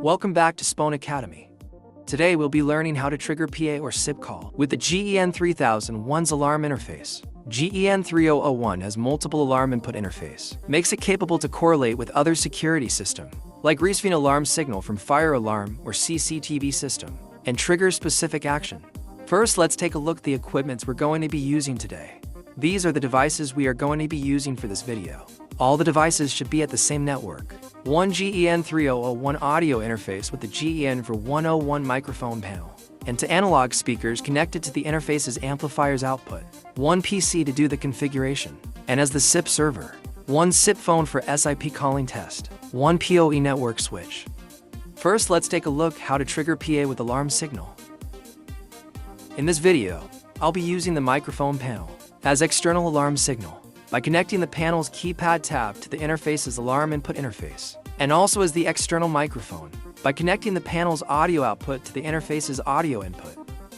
Welcome back to Spone Academy. Today we'll be learning how to trigger PA or SIP call with the GEN-3001's alarm interface. GEN-3001 has multiple alarm input interface, makes it capable to correlate with other security system, like receiving alarm signal from fire alarm or CCTV system, and triggers specific action. First, let's take a look at the equipments we're going to be using today. These are the devices we are going to be using for this video. All the devices should be at the same network. One GEN-3001 audio interface with the GEN-3001 microphone panel, and two analog speakers connected to the interface's amplifier's output. One PC to do the configuration, and as the SIP server. One SIP phone for SIP calling test. One PoE network switch. First, let's take a look how to trigger PA with alarm signal. In this video, I'll be using the microphone panel as external alarm signal by connecting the panel's keypad tab to the interface's alarm input interface, and also as the external microphone by connecting the panel's audio output to the interface's audio input.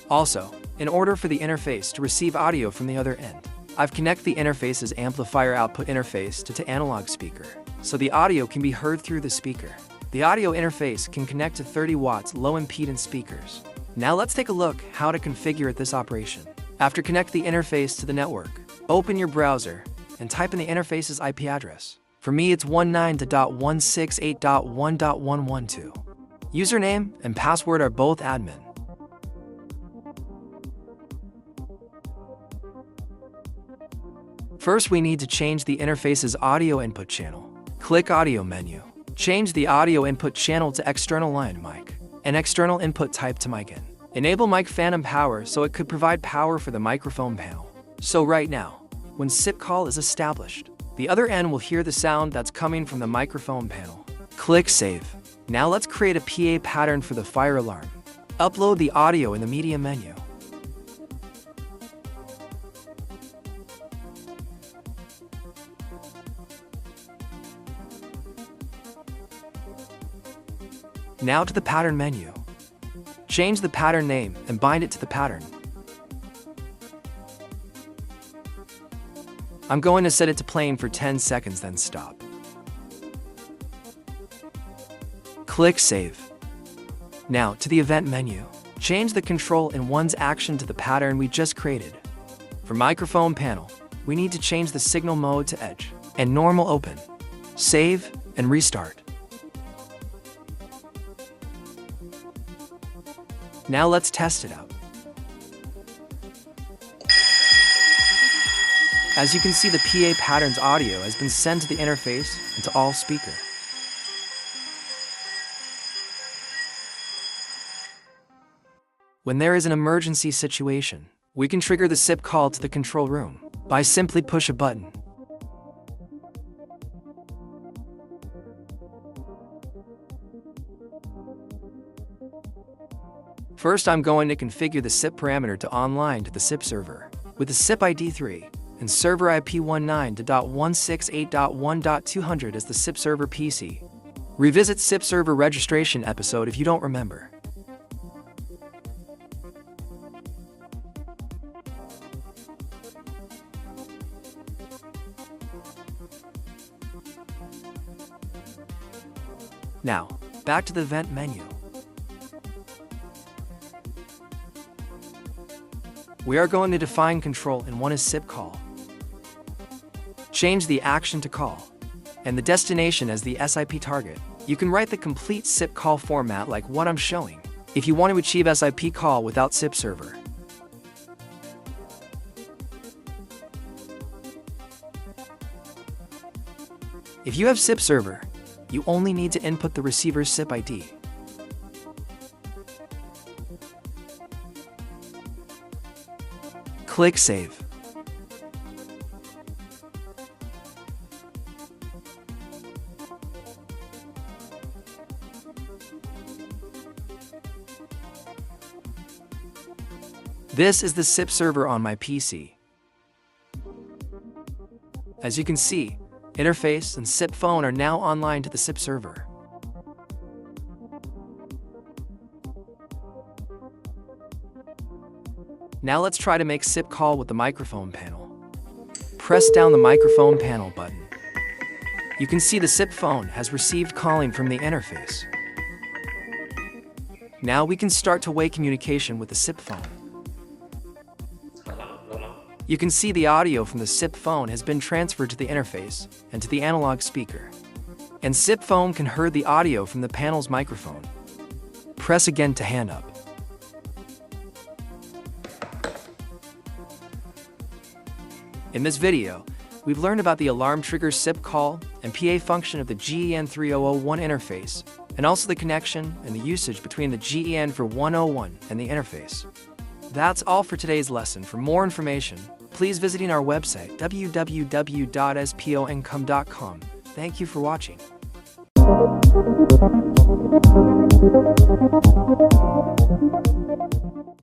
Also, in order for the interface to receive audio from the other end, I've connected the interface's amplifier output interface to the analog speaker, so the audio can be heard through the speaker. The audio interface can connect to 30 watts low impedance speakers. Now let's take a look how to configure this operation. After connect the interface to the network, open your browser and type in the interface's IP address. For me, it's 19.168.1.112. Username and password are both admin. First, we need to change the interface's audio input channel. Click Audio menu. Change the audio input channel to external line mic and external input type to mic in. Enable mic phantom power so it could provide power for the microphone panel. So right now, when SIP call is established, the other end will hear the sound that's coming from the microphone panel. Click Save. Now let's create a PA pattern for the fire alarm. Upload the audio in the media menu. Now to the pattern menu. Change the pattern name and bind it to the pattern. I'm going to set it to playing for 10 seconds, then stop. Click Save. Now to the event menu. Change the control in one's action to the pattern we just created. For microphone panel, we need to change the signal mode to edge and normal open. Save and restart. Now let's test it out. As you can see, the PA pattern's audio has been sent to the interface and to all speakers. When there is an emergency situation, we can trigger the SIP call to the control room by simply push a button. First, I'm going to configure the SIP parameter to online to the SIP server with the SIP ID 3 and server IP 19.168.1.200 as the SIP server PC. Revisit SIP server registration episode if you don't remember. Now, back to the event menu. We are going to define control and one is SIP call. Change the action to call and the destination as the SIP target. You can write the complete SIP call format like what I'm showing if you want to achieve SIP call without SIP server. If you have SIP server, you only need to input the receiver's SIP ID. Click Save. This is the SIP server on my PC. As you can see, interface and SIP phone are now online to the SIP server. Now let's try to make SIP call with the microphone panel. Press down the microphone panel button You can see the SIP phone has received calling from the interface. Now we can start two-way communication with the SIP phone. You can see the audio from the SIP phone has been transferred to the interface and to the analog speaker. And SIP phone can hear the audio from the panel's microphone. Press again to hang up. In this video, we've learned about the alarm trigger SIP call and PA function of the GEN-3001 interface, and also the connection and the usage between the GEN-3001 and the interface. That's all for today's lesson. For more information, please visit our website www.spoincome.com. Thank you for watching.